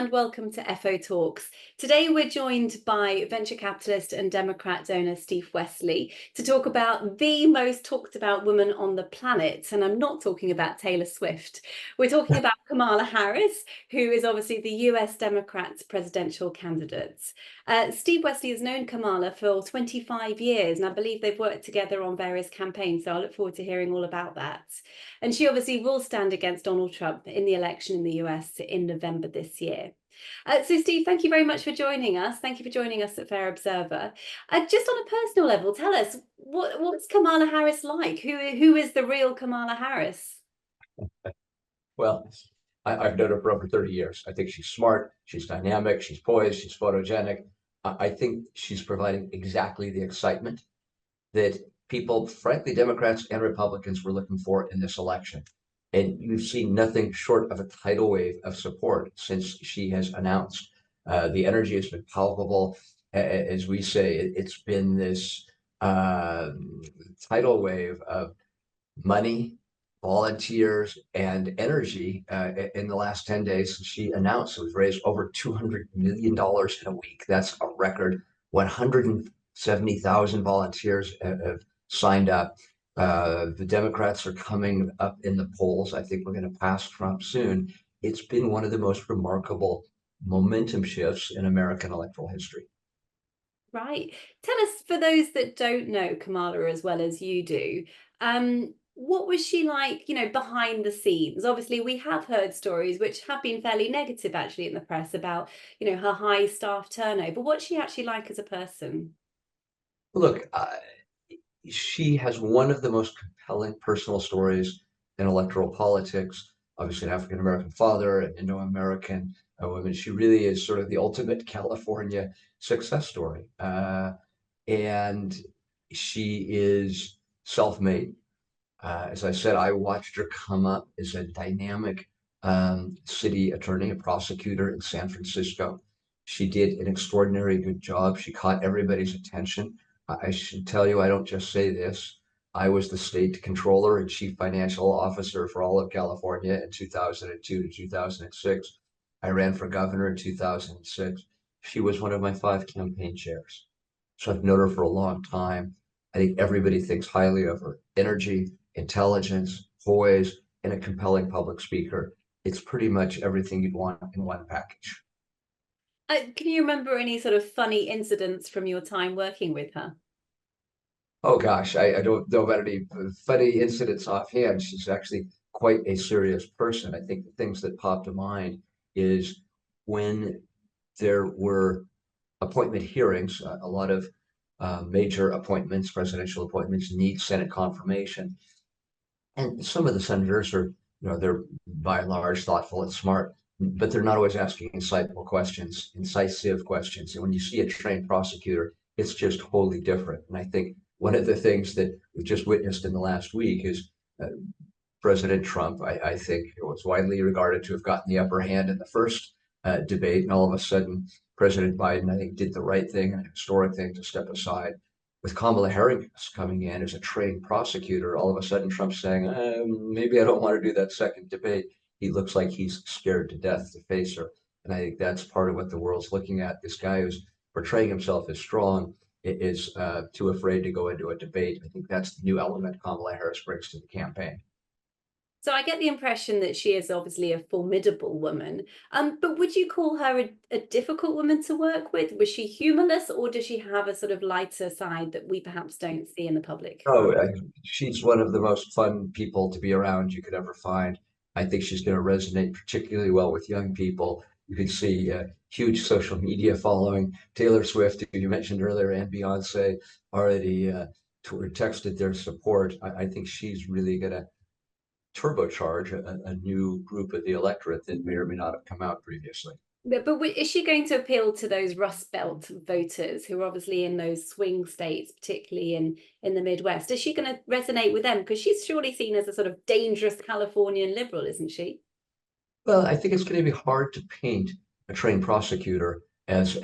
and welcome to FO Talks. Today we're joined by venture capitalist and Democrat donor Steve Wesley to talk about the most talked about woman on the planet. And I'm not talking about Taylor Swift. We're talking about Kamala Harris, who is obviously the US Democrats' presidential candidate. Steve Wesley has known Kamala for 25 years, and I believe they've worked together on various campaigns. So I look forward to hearing all about that. And she obviously will stand against Donald Trump in the election in the US in November this year. So Steve, thank you very much for joining us. Thank you for joining us at Fair Observer. Just on a personal level, tell us, what's Kamala Harris like? Who is the real Kamala Harris? Well, I've known her for over 30 years. I think she's smart, she's dynamic, she's poised, she's photogenic. I think she's providing exactly the excitement that people, frankly, Democrats and Republicans were looking for in this election. And you've seen nothing short of a tidal wave of support since she has announced. The energy has been palpable. As we say, it's been this tidal wave of money, volunteers, and energy in the last 10 days since she announced. It was raised over $200 million in a week. That's a record. 170,000 volunteers have signed up. The Democrats are coming up in the polls. I think we're going to pass Trump soon. It's been one of the most remarkable momentum shifts in American electoral history. Right. Tell us, for those that don't know Kamala as well as you do, what was she like, behind the scenes? Obviously, we have heard stories which have been fairly negative actually in the press about, her high staff turnover. What's she actually like as a person? Look, she has one of the most compelling personal stories in electoral politics. Obviously, an African American father, an Indo-American woman. She really is sort of the ultimate California success story. And she is self-made. As I said, I watched her come up as a dynamic city attorney, a prosecutor in San Francisco. She did an extraordinary good job. She caught everybody's attention. I should tell you, I don't just say this. I was the state controller and chief financial officer for all of California in 2002 to 2006. I ran for governor in 2006. She was one of my 5 campaign chairs. So I've known her for a long time. I think everybody thinks highly of her energy, intelligence, poise, and a compelling public speaker. It's pretty much everything you'd want in one package. Can you remember any sort of funny incidents from your time working with her? Oh gosh, I don't know about any funny incidents offhand. She's actually quite a serious person. I think the things that pop to mind is when there were appointment hearings, a lot of major appointments, presidential appointments need Senate confirmation. And some of the senators are, they're by and large thoughtful and smart, but they're not always asking insightful questions, incisive questions. And when you see a trained prosecutor, it's just wholly different. And I think one of the things that we've just witnessed in the last week is President Trump, I think, was widely regarded to have gotten the upper hand in the first debate. And all of a sudden, President Biden, I think, did the right thing and a historic thing to step aside. With Kamala Harris coming in as a trained prosecutor, all of a sudden Trump's saying, maybe I don't want to do that second debate. He looks like he's scared to death to face her. And I think that's part of what the world's looking at. This guy who's portraying himself as strong is too afraid to go into a debate. I think that's the new element Kamala Harris brings to the campaign. So I get the impression that she is obviously a formidable woman. But would you call her a difficult woman to work with? Was she humorless, or does she have a sort of lighter side that we perhaps don't see in the public? Oh, she's one of the most fun people to be around you could ever find. I think she's going to resonate particularly well with young people. You can see a huge social media following. Taylor Swift, who you mentioned earlier, and Beyonce already texted their support. I think she's really going to turbocharge a new group of the electorate that may or may not have come out previously. But is she going to appeal to those Rust Belt voters who are obviously in those swing states, particularly in the Midwest? Is she going to resonate with them? Because she's surely seen as a sort of dangerous Californian liberal, isn't she? Well, I think it's going to be hard to paint a trained prosecutor as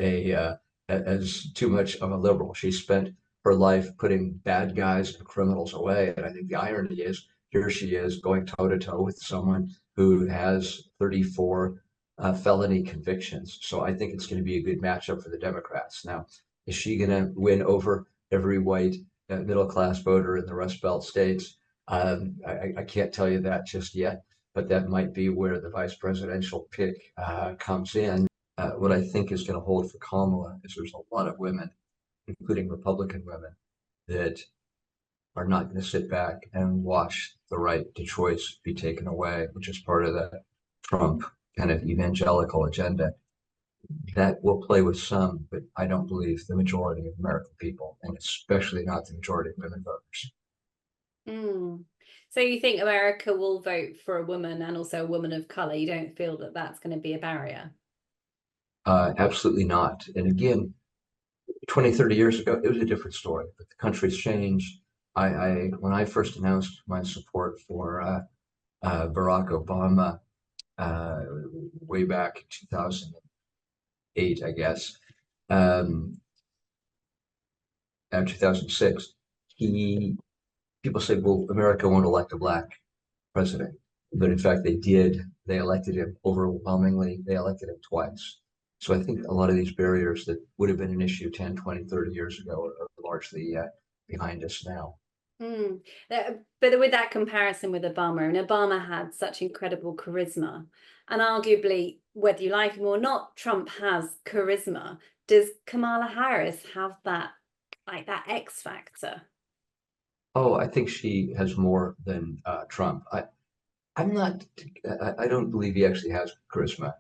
as too much of a liberal. She spent her life putting bad guys and criminals away, and I think the irony is here she is going toe to toe with someone who has 34 felony convictions. So I think it's going to be a good matchup for the Democrats. Now, is she going to win over every white middle class voter in the Rust Belt states? I can't tell you that just yet, but that might be where the vice presidential pick comes in. What I think is going to hold for Kamala is there's a lot of women, including Republican women, that are not going to sit back and watch the right to choice be taken away, which is part of the Trump kind of evangelical agenda. That will play with some, but I don't believe the majority of American people, and especially not the majority of women voters. Mm. So you think America will vote for a woman and also a woman of color? You don't feel that that's going to be a barrier? Absolutely not. And again, 20, 30 years ago, it was a different story, but the country's changed. When I first announced my support for Barack Obama way back in 2008, I guess, um, 2006, people said, well, America won't elect a black president. But in fact, they did. They elected him overwhelmingly. They elected him twice. So I think a lot of these barriers that would have been an issue 10, 20, 30 years ago are largely behind us now. Mm. But with that comparison with Obama, and Obama had such incredible charisma, and arguably, whether you like him or not, Trump has charisma. Does Kamala Harris have that, like that X factor? Oh, I think she has more than Trump. I'm not, I don't believe he actually has charisma.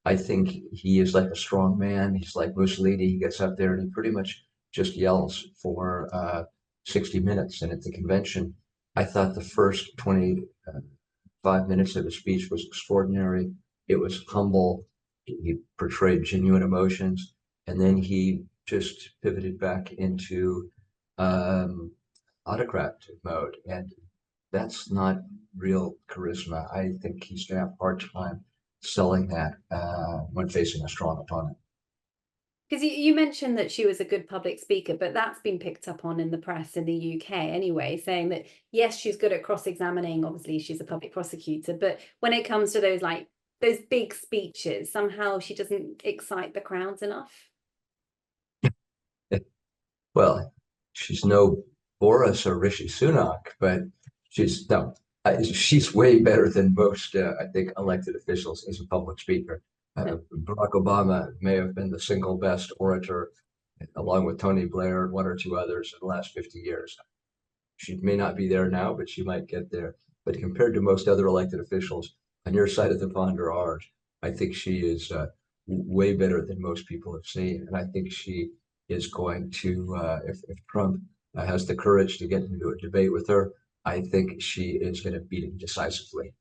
I think he is like a strong man. He's like Mussolini. He gets up there and he pretty much just yells for 60 minutes. And at the convention, I thought the first 25 minutes of his speech was extraordinary. It was humble. He portrayed genuine emotions. And then he just pivoted back into um, autocrat mode. And that's not real charisma. I think he's going to have a hard time selling that when facing a strong opponent. Because you mentioned that she was a good public speaker, but that's been picked up on in the press in the UK anyway, saying that yes, she's good at cross-examining. Obviously, she's a public prosecutor, but when it comes to those big speeches, somehow she doesn't excite the crowds enough. Well, she's no Boris or Rishi Sunak, but she's no, she's way better than most, I think, elected officials as a public speaker. Barack Obama may have been the single best orator, along with Tony Blair and one or two others in the last 50 years. She may not be there now, but she might get there. But compared to most other elected officials on your side of the pond or ours, I think she is way better than most people have seen. And I think she is going to, if Trump has the courage to get into a debate with her, I think she is going to beat him decisively.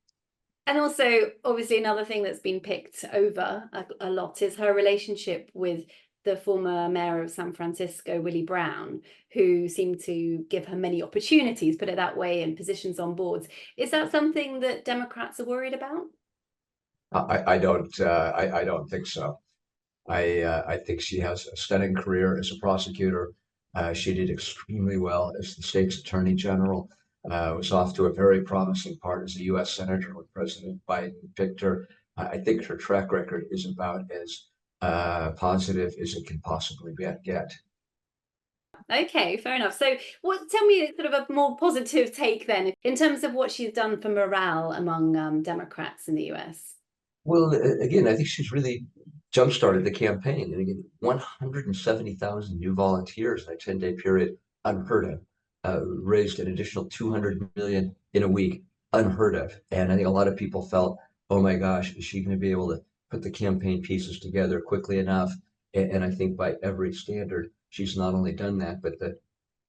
And also, obviously, another thing that's been picked over a lot is her relationship with the former mayor of San Francisco, Willie Brown, who seemed to give her many opportunities, put it that way, and positions on boards. Is that something that Democrats are worried about? I don't think so. I think she has a stunning career as a prosecutor. She did extremely well as the state's attorney general. Was off to a very promising part as a U.S. senator when President Biden picked her. I think her track record is about as positive as it can possibly get. Okay, fair enough. So, tell me sort of a more positive take then, in terms of what she's done for morale among Democrats in the US. Well, again, I think she's really jump-started the campaign. And again, 170,000 new volunteers in a 10-day period, unheard of. Raised an additional 200 million in a week, unheard of. And I think a lot of people felt, oh my gosh, is she going to be able to put the campaign pieces together quickly enough? And I think by every standard, she's not only done that, but the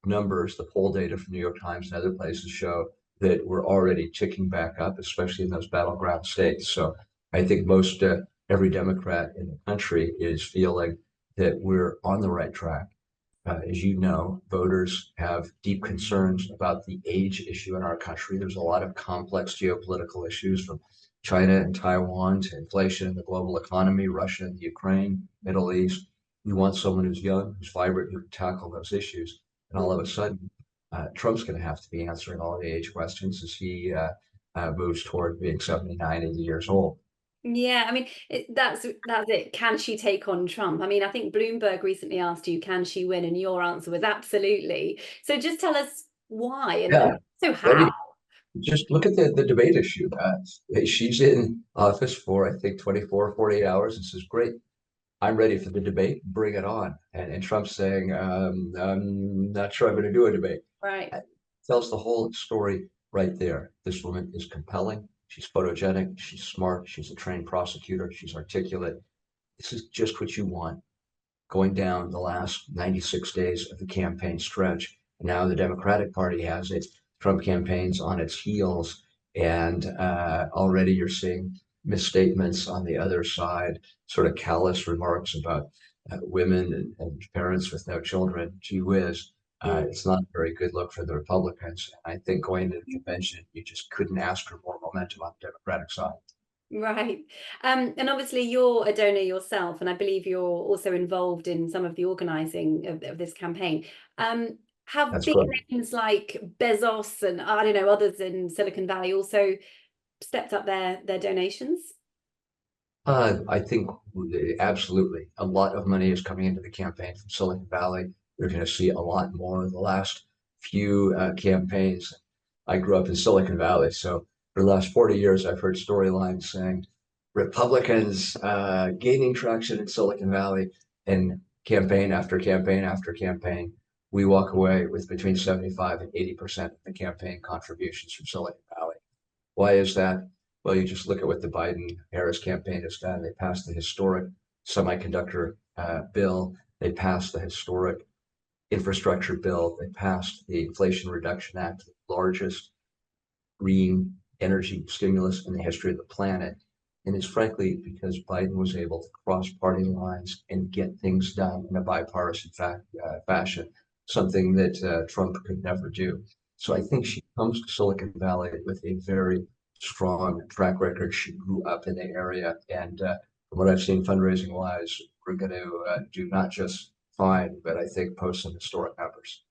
numbers, the poll data from New York Times and other places show that we're already ticking back up, especially in those battleground states. So I think most every Democrat in the country is feeling that we're on the right track. As you know, voters have deep concerns about the age issue in our country. There's a lot of complex geopolitical issues from China and Taiwan to inflation in the global economy, Russia and Ukraine, Middle East. We want someone who's young, who's vibrant, who can tackle those issues. And all of a sudden, Trump's going to have to be answering all the age questions as he moves toward being 79, 80 years old. Yeah, I mean, that's it. Can she take on Trump? I mean, I think Bloomberg recently asked you, can she win? And your answer was absolutely. So just tell us why and Yeah. so What do how. you, just look at the debate issue. She's in office for, I think, 24, 48 hours and says, great, I'm ready for the debate. Bring it on. And Trump's saying, I'm not sure I'm going to do a debate. Right. That tells the whole story right there. This woman is compelling. She's photogenic. She's smart. She's a trained prosecutor. She's articulate. This is just what you want going down the last 96 days of the campaign stretch. And now the Democratic Party has its Trump campaigns on its heels. And already you're seeing misstatements on the other side, sort of callous remarks about women and parents with no children. Gee whiz. It's not a very good look for the Republicans. And I think going to the convention, you just couldn't ask for more momentum on the Democratic side. Right. And obviously you're a donor yourself, and I believe you're also involved in some of the organizing of this campaign. Have That's big correct. names like Bezos and I don't know, others in Silicon Valley also stepped up their donations? I think absolutely a lot of money is coming into the campaign from Silicon Valley. You're going to see a lot more in the last few campaigns. I grew up in Silicon Valley, so for the last 40 years, I've heard storylines saying Republicans gaining traction in Silicon Valley, and campaign after campaign after campaign, we walk away with between 75 and 80% of the campaign contributions from Silicon Valley. Why is that? Well, you just look at what the Biden-Harris campaign has done. They passed the historic semiconductor bill. They passed the historic infrastructure bill. They passed the Inflation Reduction Act, the largest green energy stimulus in the history of the planet. And it's frankly because Biden was able to cross party lines and get things done in a bipartisan fashion, something that Trump could never do. So I think she comes to Silicon Valley with a very strong track record. She grew up in the area. And from what I've seen fundraising wise, we're going to do not just fine, but I think post some historic numbers.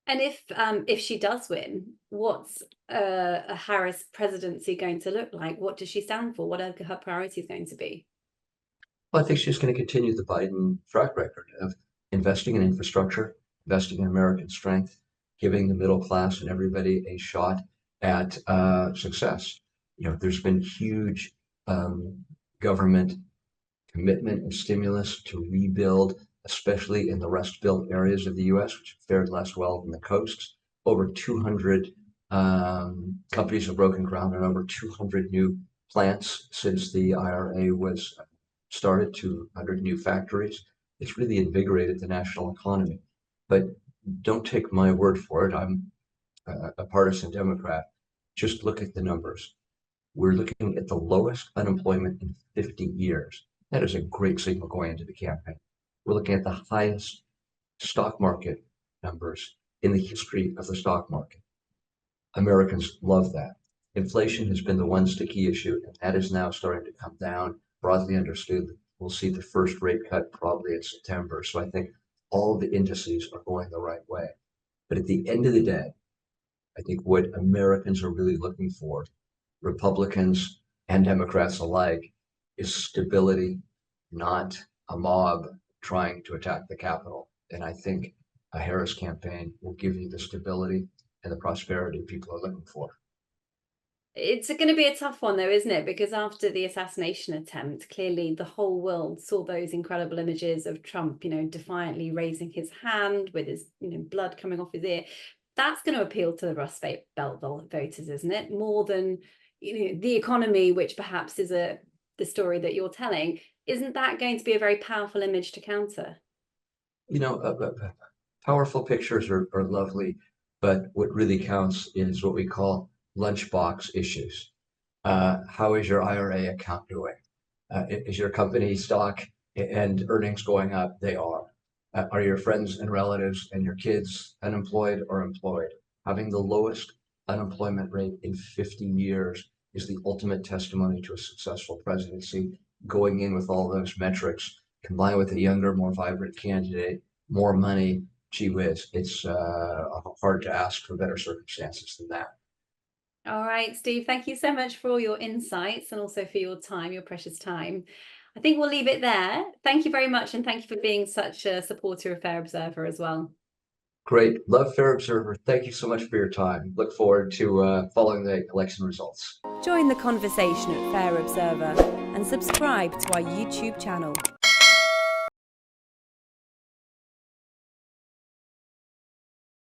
And if she does win, what's a Harris presidency going to look like? What does she stand for? What are her priorities going to be? Well, I think she's going to continue the Biden track record of investing in infrastructure, investing in American strength, giving the middle class and everybody a shot at success. You know, there's been huge government commitment and stimulus to rebuild, especially in the Rust Belt areas of the U.S., which fared less well than the coasts. Over 200 companies have broken ground on over 200 new plants since the IRA was started, 200 new factories. It's really invigorated the national economy. But don't take my word for it. I'm a partisan Democrat. Just look at the numbers. We're looking at the lowest unemployment in 50 years. That is a great signal going into the campaign. We're looking at the highest stock market numbers in the history of the stock market. Americans love that. Inflation has been the one sticky issue, and that is now starting to come down. Broadly understood, we'll see the first rate cut probably in September. So I think all the indices are going the right way. But at the end of the day, I think what Americans are really looking for, Republicans and Democrats alike, is stability, not a mob trying to attack the Capitol. And I think a Harris campaign will give you the stability and the prosperity people are looking for. It's going to be a tough one, though, isn't it? Because after the assassination attempt, clearly the whole world saw those incredible images of Trump, defiantly raising his hand with his, blood coming off his ear. That's going to appeal to the Rust Belt voters, isn't it? More than, the economy, which perhaps is the story that you're telling. Isn't that going to be a very powerful image to counter? You know, powerful pictures are lovely, but what really counts is what we call lunchbox issues. How is your IRA account doing? Is your company stock and earnings going up? They are. Are your friends and relatives and your kids unemployed or employed? Having the lowest unemployment rate in 50 years is the ultimate testimony to a successful presidency. Going in with all those metrics, combined with a younger, more vibrant candidate, more money, gee whiz, it's hard to ask for better circumstances than that. All right, Steve, thank you so much for all your insights and also for your time, your precious time. I think we'll leave it there. Thank you very much, and thank you for being such a supporter of Fair Observer as well. Great. Love Fair Observer. Thank you so much for your time. Look forward to following the election results. Join the conversation at Fair Observer and subscribe to our YouTube channel.